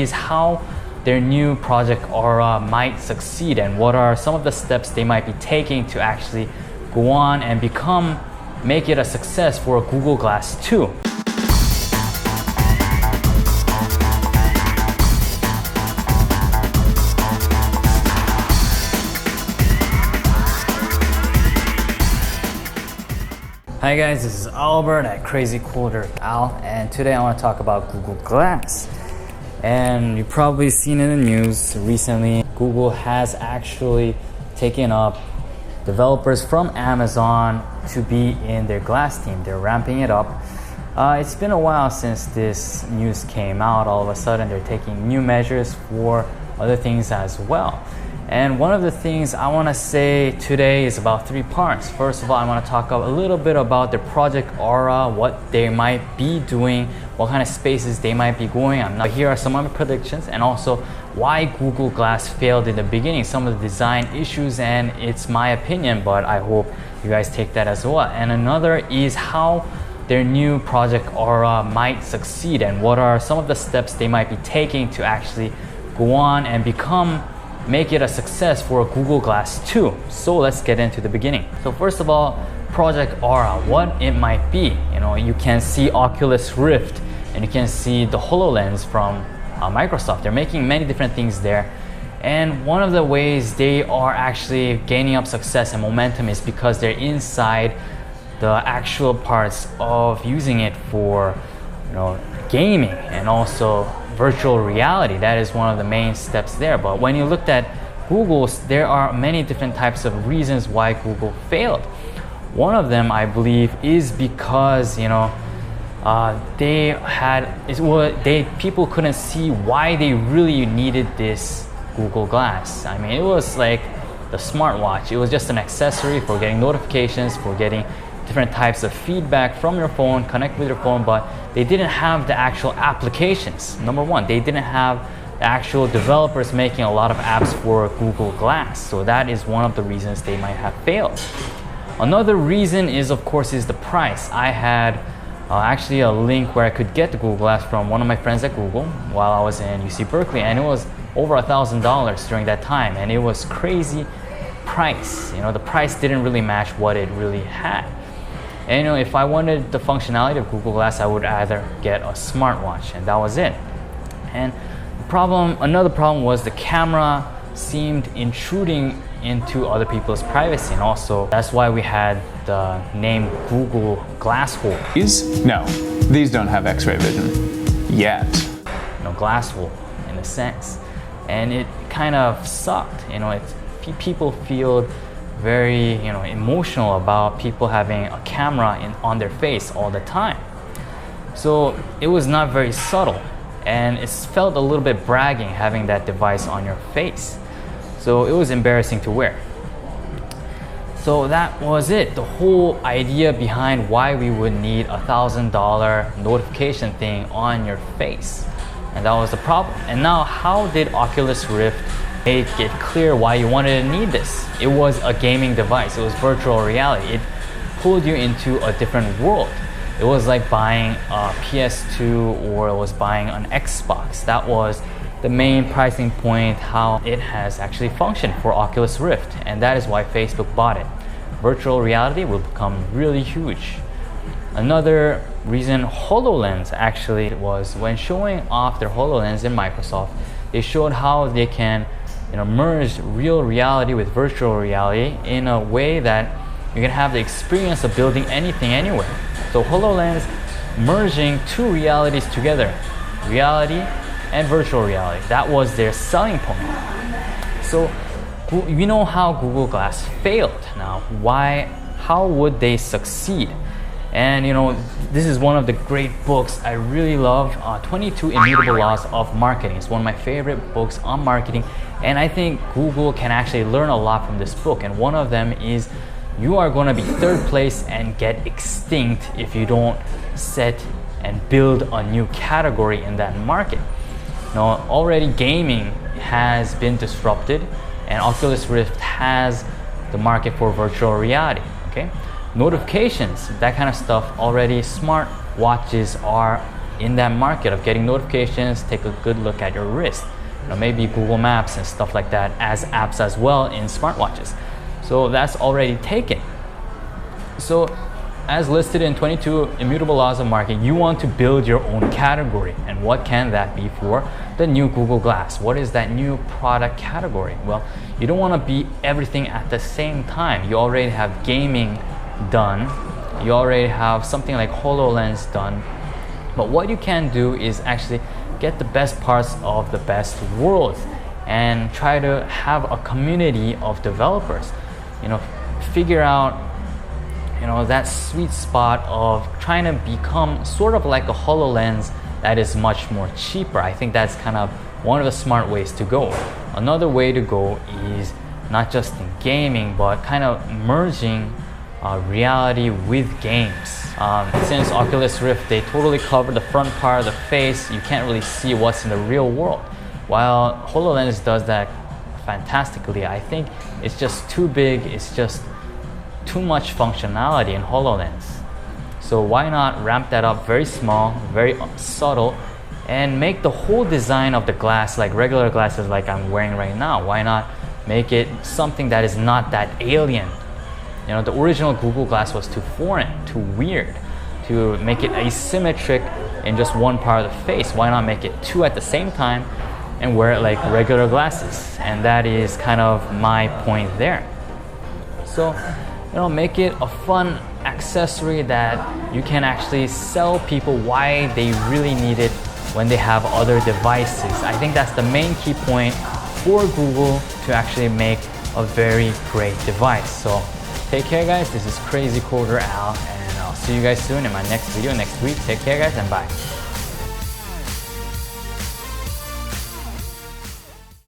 is how their new project Aura might succeed and what are some of the steps they might be taking to actually go on and make it a success for Google Glass 2. Hi guys, this is Albert at Crazy Coder Al, and today I want to talk about Google Glass. And you've probably seen in the news recently, Google has actually taken up developers from Amazon to be in their Glass team. They're ramping it up. It's been a while since this news came out. All of a sudden they're taking new measures for other things as well. And one of the things I want to say today is about 3 parts. First of all, I want to talk a little bit about their project Aura, what they might be doing, what kind of spaces they might be going on. Now, here are some of my predictions, and also why Google Glass failed in the beginning, some of the design issues, and it's my opinion, but I hope you guys take that as well. And another is how their new project Aura might succeed and what are some of the steps they might be taking to actually go on and make it a success for Google Glass 2. So let's get into the beginning. So first of all, Project Aura, what it might be. You can see Oculus Rift and you can see the HoloLens from Microsoft. They're making many different things there. And one of the ways they are actually gaining up success and momentum is because they're inside the actual parts of using it for gaming and also virtual reality. That is one of the main steps there. But when you looked at Google's, there are many different types of reasons why Google failed. One of them, I believe, is because people couldn't see why they really needed this Google Glass. I mean, it was like the smartwatch. It was just an accessory for getting notifications, for getting different types of feedback from your phone, connect with your phone, but they didn't have the actual applications. Number one, they didn't have the actual developers making a lot of apps for Google Glass. So that is one of the reasons they might have failed. Another reason is, of course, is the price. I had actually a link where I could get the Google Glass from one of my friends at Google while I was in UC Berkeley, and it was over $1,000 during that time, and it was crazy price. The price didn't really match what it really had. And if I wanted the functionality of Google Glass, I would either get a smartwatch, and that was it. And another problem was the camera seemed intruding into other people's privacy, and also that's why we had the name Google GLASSHOLE. No, these don't have X-ray vision yet. GLASSHOLE in a sense, and it kind of sucked. People feel very emotional about people having a camera on their face all the time. So it was not very subtle, and it felt a little bit bragging having that device on your face. So it was embarrassing to wear. So that was it, the whole idea behind why we would need $1,000 notification thing on your face. And that was the problem. And now, how did Oculus Rift make it clear why you wanted to need this? It was a gaming device. It was virtual reality. It pulled you into a different world. It was like buying a PS2 or it was buying an Xbox. That was the main pricing point, how it has actually functioned for Oculus Rift. And that is why Facebook bought it. Virtual reality will become really huge. Another reason HoloLens actually was when showing off their HoloLens in Microsoft, they showed how they can merge real reality with virtual reality in a way that you can have the experience of building anything anywhere. So HoloLens merging two realities together, reality and virtual reality. That was their selling point. So you know how Google Glass failed. Now, how would they succeed? And this is one of the great books I really love, 22 Immutable Laws of Marketing. It's one of my favorite books on marketing, and I think Google can actually learn a lot from this book. And one of them is you are going to be third place and get extinct if you don't set and build a new category in that market. Already gaming has been disrupted, and Oculus Rift has the market for virtual reality. Okay, notifications, that kind of stuff, already smart watches are in that market of getting notifications, take a good look at your wrist. Maybe Google Maps and stuff like that as apps as well in smartwatches. So that's already taken. So as listed in 22 immutable laws of marketing, you want to build your own category. And what can that be for the new Google Glass? What is that new product category? Well, you don't want to be everything at the same time. You already have gaming done. You already have something like HoloLens done. But what you can do is actually get the best parts of the best worlds and try to have a community of developers. Figure out that sweet spot of trying to become sort of like a HoloLens that is much more cheaper. I think that's kind of one of the smart ways to go. Another way to go is not just in gaming, but kind of merging reality with games. Since Oculus Rift, they totally cover the front part of the face, you can't really see what's in the real world. While HoloLens does that fantastically, I think it's just too big, it's just too much functionality in HoloLens. So why not ramp that up very small, very subtle, and make the whole design of the glass like regular glasses like I'm wearing right now? Why not make it something that is not that alien? The original Google Glass was too foreign, too weird. To make it asymmetric in just one part of the face, why not make it two at the same time and wear it like regular glasses? And that is kind of my point there. So make it a fun accessory that you can actually sell people why they really need it when they have other devices. I think that's the main key point for Google to actually make a very great device. So take care, guys. This is Crazy Coder Al, and I'll see you guys soon in my next video next week. Take care, guys, and bye.